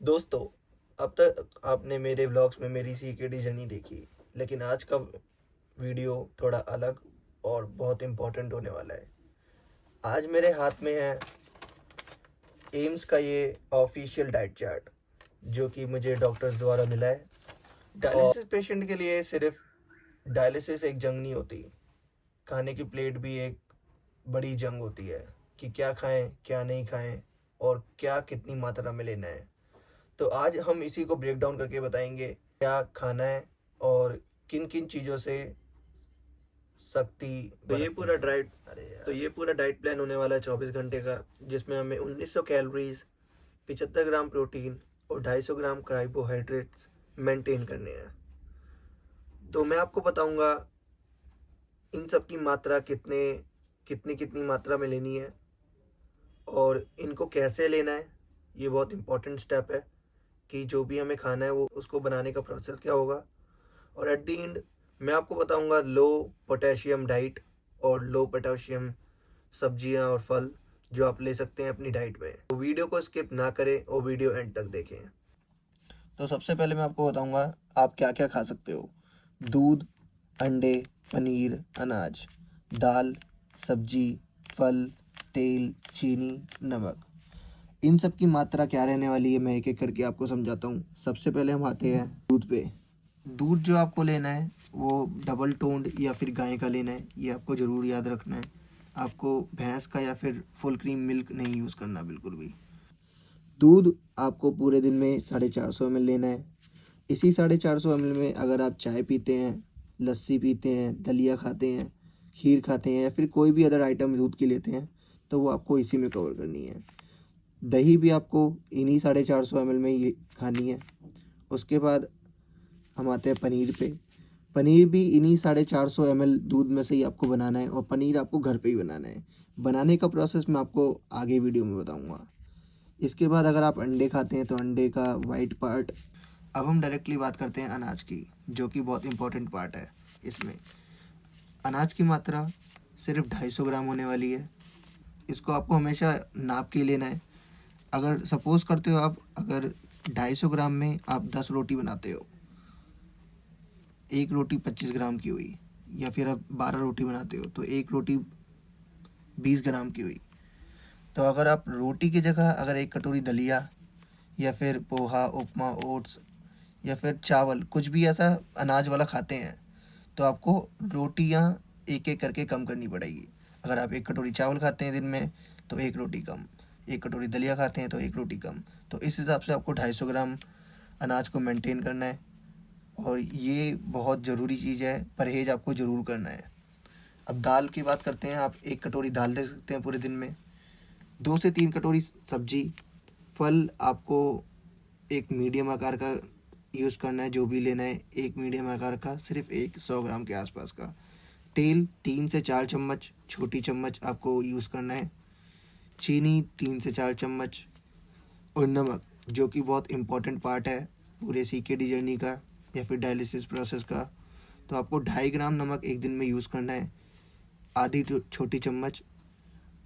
दोस्तों, अब तक आपने मेरे व्लॉग्स में मेरी सीकेडी जर्नी देखी, लेकिन आज का वीडियो थोड़ा अलग और बहुत इम्पोर्टेंट होने वाला है। आज मेरे हाथ में है एम्स का ये ऑफिशियल डाइट चार्ट, जो कि मुझे डॉक्टर्स द्वारा मिला है। डायलिसिस पेशेंट के लिए सिर्फ डायलिसिस एक जंग नहीं होती, खाने की प्लेट भी एक बड़ी जंग होती है कि क्या खाएं, क्या नहीं खाएं और क्या कितनी मात्रा में लेना है। तो आज हम इसी को ब्रेक डाउन करके बताएंगे क्या खाना है और किन किन चीज़ों से शक्ति। तो ये पूरा डाइट प्लान होने वाला है 24 घंटे का, जिसमें हमें 1900 कैलोरीज, 75 ग्राम प्रोटीन और 250 ग्राम कार्बोहाइड्रेट्स मेंटेन करने हैं। तो मैं आपको बताऊंगा इन सब की मात्रा कितनी कितनी मात्रा में लेनी है और इनको कैसे लेना है। ये बहुत इंपॉर्टेंट स्टेप है कि जो भी हमें खाना है वो उसको बनाने का प्रोसेस क्या होगा। और एट द एंड मैं आपको बताऊंगा लो पोटेशियम डाइट और लो पोटेशियम सब्जियां और फल जो आप ले सकते हैं अपनी डाइट में। तो वीडियो को स्किप ना करें और वीडियो एंड तक देखें। तो सबसे पहले मैं आपको बताऊंगा आप क्या क्या खा सकते हो। दूध, अंडे, पनीर, अनाज, दाल, सब्जी, फल, तेल, चीनी, नमक। इन सब की मात्रा क्या रहने वाली है मैं एक एक करके आपको समझाता हूँ। सबसे पहले हम आते हैं दूध पे। दूध जो आपको लेना है वो डबल टोन्ड या फिर गाय का लेना है, ये आपको ज़रूर याद रखना है। आपको भैंस का या फिर फुल क्रीम मिल्क नहीं यूज़ करना बिल्कुल भी। दूध आपको पूरे दिन में 450 ml लेना है। इसी 450 ml में अगर आप चाय पीते हैं, लस्सी पीते हैं, दलिया खाते हैं, खीर खाते हैं या फिर कोई भी अदर आइटम दूध की लेते हैं तो वो आपको इसी में कवर करनी है। दही भी आपको इन्हीं 450 ml में ही खानी है। उसके बाद हम आते हैं पनीर पे। पनीर भी इन्हीं 450 ml दूध में से ही आपको बनाना है और पनीर आपको घर पे ही बनाना है। बनाने का प्रोसेस मैं आपको आगे वीडियो में बताऊंगा। इसके बाद अगर आप अंडे खाते हैं तो अंडे का वाइट पार्ट। अब हम डायरेक्टली बात करते हैं अनाज की, जो कि बहुत इंपॉर्टेंट पार्ट है। इसमें अनाज की मात्रा सिर्फ 250 ग्राम होने वाली है। इसको आपको हमेशा नाप के लेना है। अगर सपोज़ करते हो आप, अगर 250 ग्राम में आप 10 रोटी बनाते हो, एक रोटी 25 ग्राम की हुई, या फिर आप 12 रोटी बनाते हो तो एक रोटी 20 ग्राम की हुई। तो अगर आप रोटी की जगह अगर एक कटोरी दलिया या फिर पोहा, उपमा, ओट्स या फिर चावल, कुछ भी ऐसा अनाज वाला खाते हैं तो आपको रोटियां एक एक करके कम करनी पड़ेगी। अगर आप एक कटोरी चावल खाते हैं दिन में तो एक रोटी कम, एक कटोरी दलिया खाते हैं तो एक रोटी कम। तो इस हिसाब से आपको 250 ग्राम अनाज को मेंटेन करना है और ये बहुत ज़रूरी चीज़ है, परहेज़ आपको ज़रूर करना है। अब दाल की बात करते हैं। आप एक कटोरी दाल ले सकते हैं पूरे दिन में, 2 से 3 कटोरी सब्जी। फल आपको एक मीडियम आकार का यूज़ करना है, जो भी लेना है एक मीडियम आकार का, सिर्फ एक 100 ग्राम के आसपास का। तेल 3 से 4 चम्मच, छोटी चम्मच आपको यूज़ करना है। चीनी 3 से 4 चम्मच। और नमक, जो कि बहुत इम्पोर्टेंट पार्ट है पूरे सीकेडी जर्नी का या फिर डायलिसिस प्रोसेस का। तो आपको 2.5 ग्राम नमक एक दिन में यूज़ करना है, आधी छोटी चम्मच।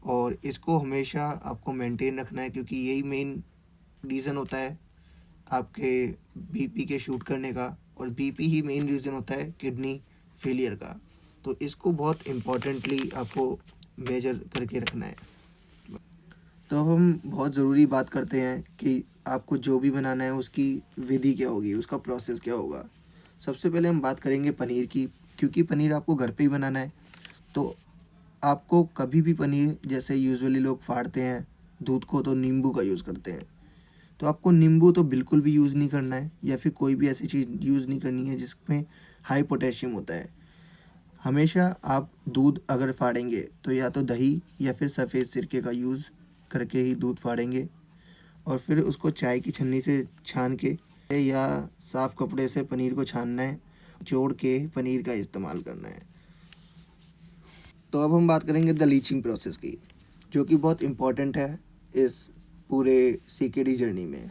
और इसको हमेशा आपको मेंटेन रखना है, क्योंकि यही मेन रीज़न होता है आपके बीपी के शूट करने का, और बीपी ही मेन रीज़न होता है किडनी फेलियर का। तो इसको बहुत इम्पोर्टेंटली आपको मेजर करके रखना है। तो अब हम बहुत ज़रूरी बात करते हैं कि आपको जो भी बनाना है उसकी विधि क्या होगी, उसका प्रोसेस क्या होगा। सबसे पहले हम बात करेंगे पनीर की, क्योंकि पनीर आपको घर पे ही बनाना है। तो आपको कभी भी पनीर, जैसे यूजुअली लोग फाड़ते हैं दूध को तो नींबू का यूज़ करते हैं, तो आपको नींबू तो बिल्कुल भी यूज़ नहीं करना है, या फिर कोई भी ऐसी चीज़ यूज़ नहीं करनी है जिसमें हाई पोटेशियम होता है। हमेशा आप दूध अगर फाड़ेंगे तो या तो दही या फिर सफ़ेद सिरके का यूज़ करके ही दूध फाड़ेंगे, और फिर उसको चाय की छन्नी से छान के या साफ़ कपड़े से पनीर को छानना है, जोड़ के पनीर का इस्तेमाल करना है। तो अब हम बात करेंगे द लीचिंग प्रोसेस की, जो कि बहुत इम्पॉर्टेंट है इस पूरे सीकेडी जर्नी में।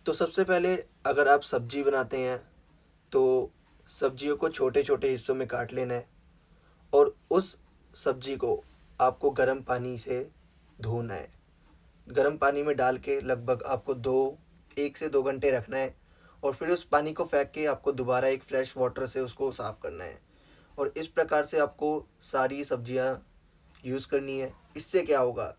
तो सबसे पहले अगर आप सब्जी बनाते हैं तो सब्जियों को छोटे छोटे हिस्सों में काट लेना है और उस सब्जी को आपको गर्म पानी से धोना है। गर्म पानी में डाल के लगभग आपको 1 से 2 घंटे रखना है, और फिर उस पानी को फेंक के आपको दोबारा एक फ्रेश वाटर से उसको साफ़ करना है। और इस प्रकार से आपको सारी सब्जियां यूज़ करनी है। इससे क्या होगा,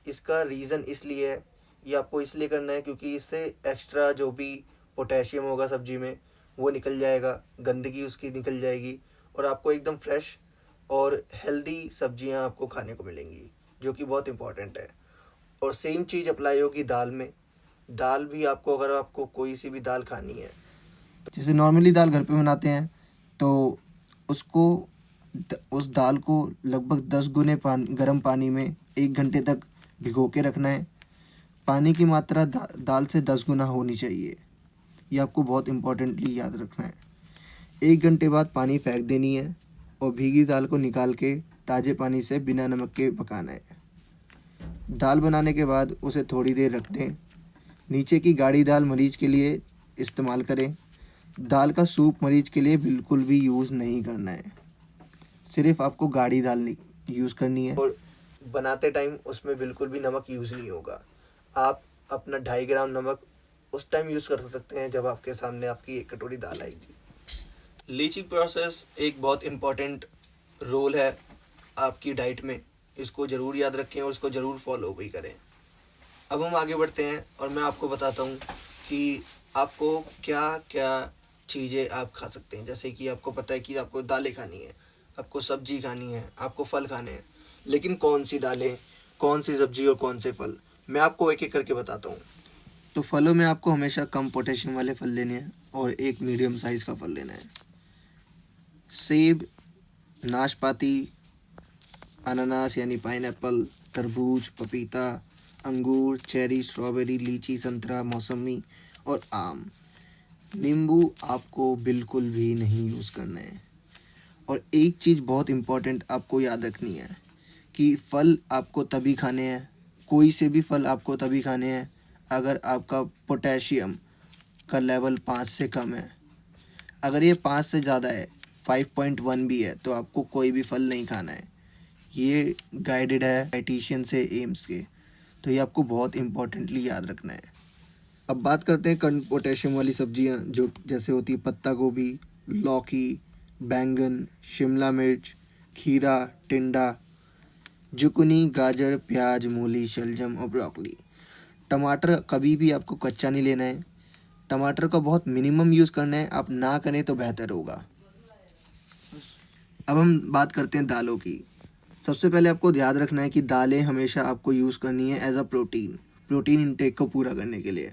इसका रीज़न इसलिए है, ये आपको इसलिए करना है क्योंकि इससे एक्स्ट्रा जो भी पोटेशियम होगा सब्जी में वो निकल जाएगा, गंदगी उसकी निकल जाएगी, और आपको एकदम फ्रेश और हेल्दी सब्जियां आपको खाने को मिलेंगी, जो कि बहुत इम्पोर्टेंट है। और सेम चीज़ अप्लाई होगी दाल में। दाल भी आपको, अगर आपको कोई सी भी दाल खानी है, जैसे नॉर्मली दाल घर पे बनाते हैं, तो उसको उस दाल को लगभग 10 गुने गर्म पानी में 1 घंटे तक भिगो के रखना है। पानी की मात्रा दाल से 10 गुना होनी चाहिए, ये आपको बहुत इम्पोर्टेंटली याद रखना है। 1 घंटे बाद पानी फेंक देनी है और भीगी दाल को निकाल के ताज़े पानी से बिना नमक के पकाना है। दाल बनाने के बाद उसे थोड़ी देर रख दें। नीचे की गाढ़ी दाल मरीज के लिए इस्तेमाल करें। दाल का सूप मरीज के लिए बिल्कुल भी यूज़ नहीं करना है, सिर्फ आपको गाढ़ी दाल यूज़ करनी है। और बनाते टाइम उसमें बिल्कुल भी नमक यूज़ नहीं होगा। आप अपना 2.5 ग्राम नमक उस टाइम यूज़ कर सकते हैं जब आपके सामने आपकी 1 कटोरी दाल आएगी। लीचिंग प्रोसेस एक बहुत इम्पॉर्टेंट रोल है आपकी डाइट में, इसको ज़रूर याद रखें और इसको ज़रूर फॉलो भी करें। अब हम आगे बढ़ते हैं और मैं आपको बताता हूँ कि आपको क्या क्या चीज़ें आप खा सकते हैं। जैसे कि आपको पता है कि आपको दालें खानी है, आपको सब्जी खानी है, आपको फल खाने हैं, लेकिन कौन सी दालें, कौन सी सब्जी और कौन से फल, मैं आपको एक एक करके बताता हूँ। तो फलों में आपको हमेशा कम पोटेशियम वाले फल लेने हैं और एक मीडियम साइज़ का फल लेना है। सेब, नाशपाती, अनानास यानी पाइनएप्पल, तरबूज, पपीता, अंगूर, चेरी, स्ट्रॉबेरी, लीची, संतरा, मौसमी और आम। नींबू आपको बिल्कुल भी नहीं यूज़ करना है। और एक चीज़ बहुत इम्पॉर्टेंट आपको याद रखनी है कि फल आपको तभी खाने हैं, कोई से भी फल आपको तभी खाने हैं अगर आपका पोटेशियम का लेवल 5 से कम है। अगर ये 5 से ज़्यादा है, 5.1 भी है, तो आपको कोई भी फल नहीं खाना है। ये गाइडेड है डाइटिशियन से, एम्स के, तो ये आपको बहुत इम्पोर्टेंटली याद रखना है। अब बात करते हैं कम पोटेशियम वाली सब्जियां, जो जैसे होती है पत्ता गोभी, लौकी, बैंगन, शिमला मिर्च, खीरा, टिंडा, जुकुनी, गाजर, प्याज, मूली, शलजम और ब्रोकली। टमाटर कभी भी आपको कच्चा नहीं लेना है, टमाटर का बहुत मिनिमम यूज़ करना है, आप ना करें तो बेहतर होगा। अब हम बात करते हैं दालों की। सबसे पहले आपको याद रखना है कि दालें हमेशा आपको यूज़ करनी है एज अ प्रोटीन इंटेक को पूरा करने के लिए।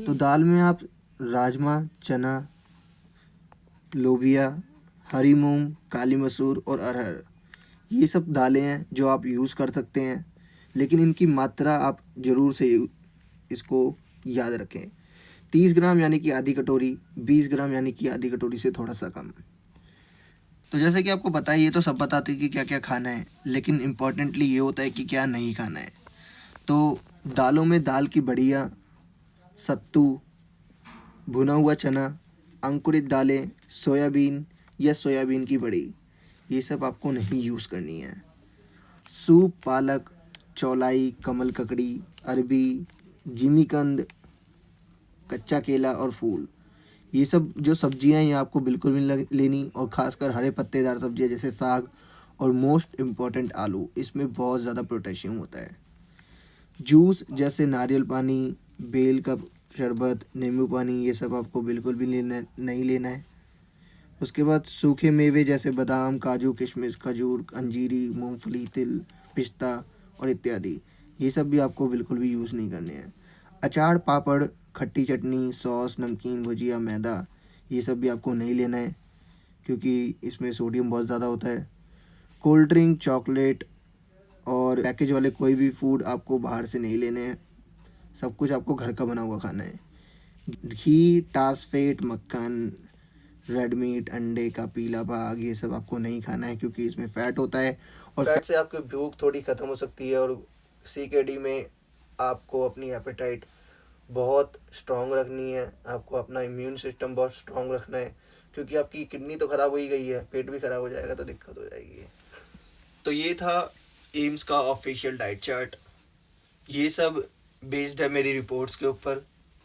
तो दाल में आप राजमा, चना, लोबिया, हरी मूंग, काली मसूर और अरहर, ये सब दालें हैं जो आप यूज़ कर सकते हैं, लेकिन इनकी मात्रा आप ज़रूर से इसको याद रखें। 30 ग्राम यानी कि आधी कटोरी, 20 ग्राम यानी कि आधी कटोरी से थोड़ा सा कम। तो जैसे कि आपको पता है, ये तो सब बताते हैं कि क्या क्या खाना है, लेकिन इम्पॉर्टेंटली ये होता है कि क्या नहीं खाना है। तो दालों में दाल की बड़ियाँ, सत्तू, भुना हुआ चना, अंकुरित दालें, सोयाबीन या सोयाबीन की बड़ी, ये सब आपको नहीं यूज़ करनी है। सूप, पालक, चौलाई, कमल ककड़ी, अरबी, जिमीकंद, कच्चा केला और फूल, ये सब जो सब्जियां हैं ये आपको बिल्कुल भी नहीं लेनी। और ख़ासकर हरे पत्तेदार सब्जियां जैसे साग और मोस्ट इम्पॉर्टेंट आलू, इसमें बहुत ज़्यादा पोटेशियम होता है। जूस जैसे नारियल पानी, बेल का शरबत, नींबू पानी, ये सब आपको बिल्कुल भी नहीं लेना है। उसके बाद सूखे मेवे जैसे बादाम, काजू, किशमिश, खजूर, अंजीरी, मूंगफली, तिल, पिस्ता और इत्यादि, ये सब भी आपको बिल्कुल भी यूज़ नहीं करने हैं। अचार, पापड़, खट्टी चटनी, सॉस, नमकीन, भुजिया, मैदा, ये सब भी आपको नहीं लेना है क्योंकि इसमें सोडियम बहुत ज़्यादा होता है। कोल्ड ड्रिंक, चॉकलेट और पैकेज वाले कोई भी फूड आपको बाहर से नहीं लेने हैं, सब कुछ आपको घर का बना हुआ खाना है। घी, टासफेट, मक्खन, रेड मीट, अंडे का पीला भाग, ये सब आपको नहीं खाना है क्योंकि इसमें फ़ैट होता है और फैट से आपकी भूख थोड़ी ख़त्म हो सकती है। और CKD में आपको अपनी एपेटाइट बहुत स्ट्रॉन्ग रखनी है, आपको अपना इम्यून सिस्टम बहुत स्ट्रॉन्ग रखना है, क्योंकि आपकी किडनी तो ख़राब हो ही गई है, पेट भी ख़राब हो जाएगा तो दिक्कत हो जाएगी। तो ये था एम्स का ऑफिशियल डाइट चार्ट। ये सब बेस्ड है मेरी रिपोर्ट्स के ऊपर,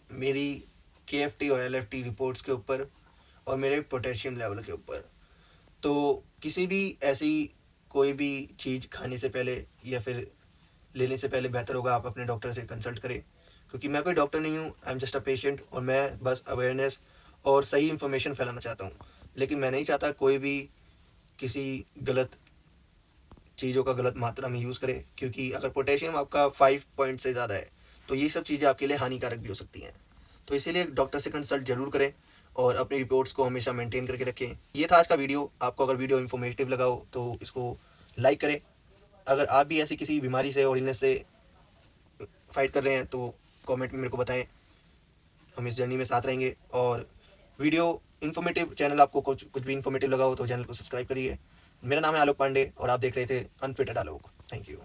मेरी KFT और LFT रिपोर्ट्स के ऊपर और मेरे पोटेशियम लेवल के ऊपर। तो किसी भी ऐसी कोई भी चीज़ खाने से पहले या फिर लेने से पहले बेहतर होगा आप अपने डॉक्टर से कंसल्ट करें, क्योंकि मैं कोई डॉक्टर नहीं हूँ, I am just a patient, और मैं बस अवेयरनेस और सही इन्फॉर्मेशन फैलाना चाहता हूँ। लेकिन मैं नहीं चाहता कोई भी किसी गलत चीज़ों का गलत मात्रा में यूज़ करे, क्योंकि अगर पोटेशियम आपका 5 पॉइंट से ज़्यादा है तो ये सब चीज़ें आपके लिए हानिकारक भी हो सकती हैं। तो इसीलिए डॉक्टर से कंसल्ट जरूर करें और अपनी रिपोर्ट्स को हमेशा मेंटेन करके रखें। ये था आज का वीडियो। आपको अगर वीडियो इन्फॉर्मेटिव लगा हो तो इसको लाइक करें। अगर आप भी ऐसी किसी बीमारी से और इलनेस से फाइट कर रहे हैं तो कमेंट में मेरे को बताएं, हम इस जर्नी में साथ रहेंगे। और वीडियो इन्फॉर्मेटिव, चैनल आपको कुछ भी इन्फॉर्मेटिव लगा हो तो चैनल को सब्सक्राइब करिए। मेरा नाम है आलोक पांडे और आप देख रहे थे अनफिटेड आलोक। Thank you.